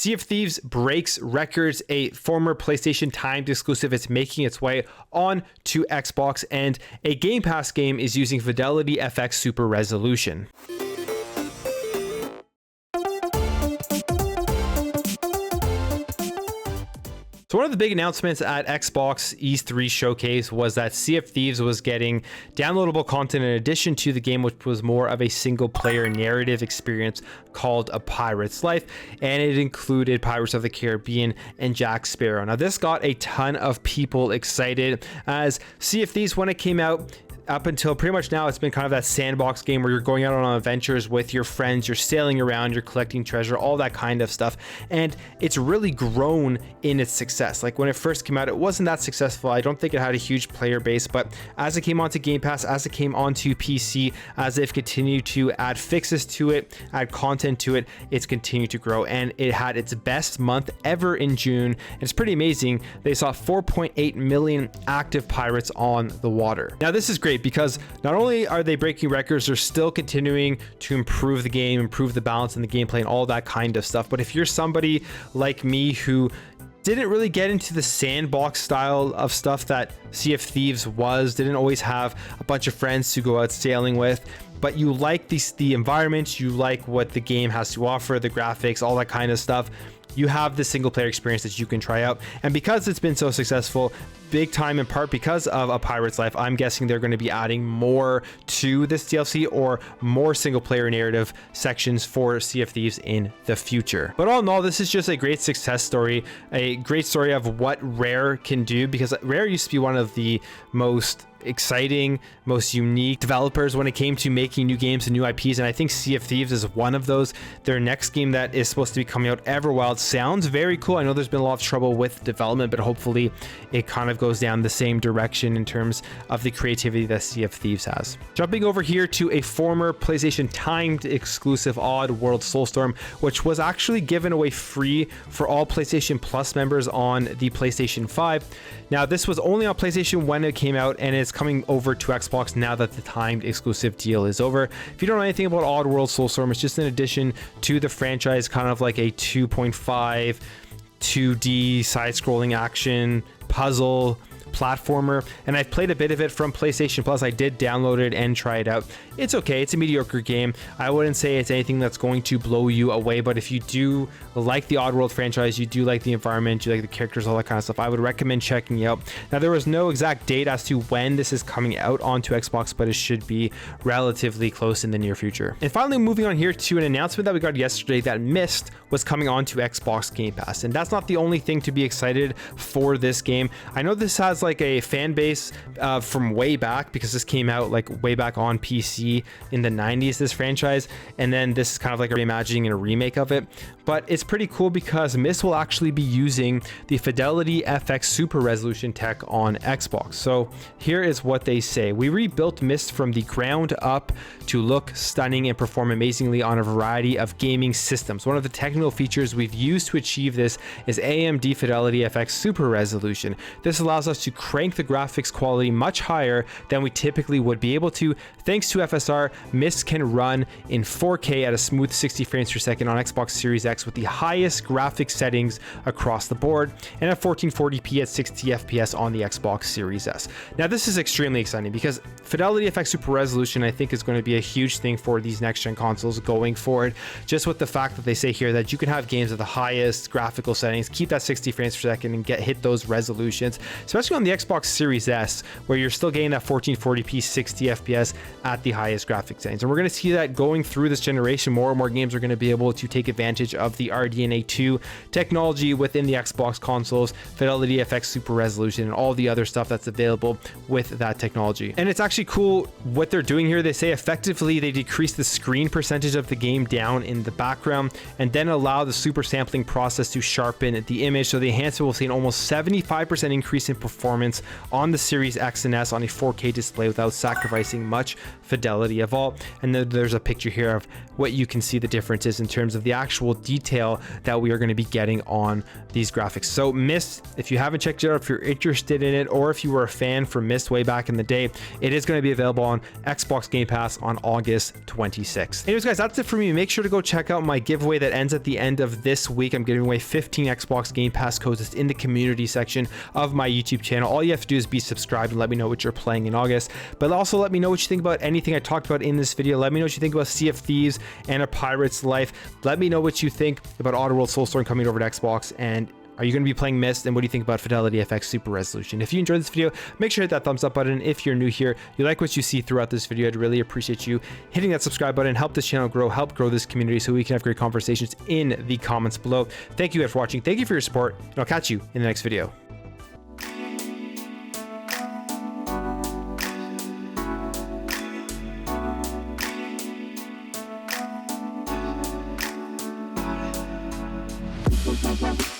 Sea of Thieves breaks records, a former PlayStation timed exclusive. It's making its way on to Xbox, and a Game Pass game is using Fidelity FX Super Resolution. So one of the big announcements at Xbox E3 Showcase was that Sea of Thieves was getting downloadable content in addition to the game, which was more of a single player narrative experience called A Pirate's Life, and it included Pirates of the Caribbean and Jack Sparrow. Now this got a ton of people excited, as Sea of Thieves, when it came out, up until pretty much now, it's been kind of that sandbox game where you're going out on adventures with your friends, you're sailing around, you're collecting treasure, all that kind of stuff. And it's really grown in its success. Like when it first came out, it wasn't that successful. I don't think it had a huge player base, but as it came onto Game Pass, as it came onto PC, as they've continued to add fixes to it, add content to it, it's continued to grow. And it had its best month ever in June. It's pretty amazing. They saw 4.8 million active pirates on the water. Now this is great, because not only are they breaking records, they're still continuing to improve the game, improve the balance in the gameplay and all that kind of stuff. But if you're somebody like me who didn't really get into the sandbox style of stuff that Sea of Thieves was, didn't always have a bunch of friends to go out sailing with, but you like the environment, you like what the game has to offer, the graphics, all that kind of stuff, you have the single player experience that you can try out. And because it's been so successful, big time in part because of A Pirate's Life, I'm guessing they're going to be adding more to this DLC or more single player narrative sections for Sea of Thieves in the future. But all in all, this is just a great success story, a great story of what Rare can do, because Rare used to be one of the most exciting, most unique developers when it came to making new games and new IPs, and I think Sea of Thieves is one of those. Their next game that is supposed to be coming out, Everwild, sounds very cool. I know there's been a lot of trouble with development, but hopefully it kind of goes down the same direction in terms of the creativity that Sea of Thieves has. Jumping over here to a former PlayStation timed exclusive, Odd World Soulstorm, which was actually given away free for all PlayStation Plus members on the PlayStation 5. Now this was only on PlayStation when it came out, and it's coming over to Xbox now that the timed exclusive deal is over. If you don't know anything about Odd World Soulstorm, it's just an addition to the franchise, kind of like a 2.5 2D side-scrolling action puzzle platformer, and I've played a bit of it from PlayStation Plus. I did download it and try it out. It's okay. It's a mediocre game. I wouldn't say it's anything that's going to blow you away, but if you do like the Oddworld franchise, you do like the environment, you like the characters, all that kind of stuff, I would recommend checking it out. Now, there was no exact date as to when this is coming out onto Xbox, but it should be relatively close in the near future. And finally, moving on here to an announcement that we got yesterday that Myst was coming onto Xbox Game Pass, and that's not the only thing to be excited for this game. I know this has like a fan base from way back, because this came out like way back on PC in the 90s, this franchise, and then this is kind of like a reimagining and a remake of it. But it's pretty cool because Myst will actually be using the Fidelity FX Super Resolution tech on Xbox. So here is what they say: we rebuilt Myst from the ground up to look stunning and perform amazingly on a variety of gaming systems. One of the technical features we've used to achieve this is AMD Fidelity FX Super Resolution. This allows us to crank the graphics quality much higher than we typically would be able to. Thanks to FSR, Myst can run in 4K at a smooth 60 frames per second on Xbox Series X with the highest graphics settings across the board, and at 1440p at 60 FPS on the Xbox Series S. Now this is extremely exciting because Fidelity FX Super Resolution, I think, is going to be a huge thing for these next-gen consoles going forward, just with the fact that they say here that you can have games at the highest graphical settings, keep that 60 frames per second, and hit those resolutions, especially on the Xbox Series S, where you're still getting that 1440p 60 FPS at the highest graphics settings. And we're going to see that going through this generation. More and more games are going to be able to take advantage of the RDNA 2 technology within the Xbox consoles, Fidelity FX Super Resolution, and all the other stuff that's available with that technology. And it's actually cool what they're doing here. They say effectively they decrease the screen percentage of the game down in the background and then allow the super sampling process to sharpen the image. So the enhancement will see an almost 75% increase in performance performance on the Series X and S on a 4K display without sacrificing much fidelity of all. And then there's a picture here of what you can see the differences in terms of the actual detail that we are going to be getting on these graphics. So Myst, if you haven't checked it out, if you're interested in it, or if you were a fan for Myst way back in the day, it is going to be available on Xbox Game Pass on August 26th. Anyways guys, that's it for me. Make sure to go check out my giveaway that ends at the end of this week. I'm giving away 15 Xbox Game Pass codes. It's in the community section of my YouTube channel. All you have to do is be subscribed and let me know what you're playing in August, but also let me know what you think about anything I talked about in this video. Let me know what you think about Sea of Thieves and A Pirate's Life. Let me know what you think about Oddworld Soulstorm coming over to Xbox, and are you going to be playing Myst, and what do you think about Fidelity FX Super Resolution? If you enjoyed this video, make sure to hit that thumbs up button. If you're new here, you like what you see throughout this video, I'd really appreciate you hitting that subscribe button. Help this channel grow, help grow this community so we can have great conversations in the comments below. Thank you guys for watching. Thank you for your support, and I'll catch you in the next video. Bye.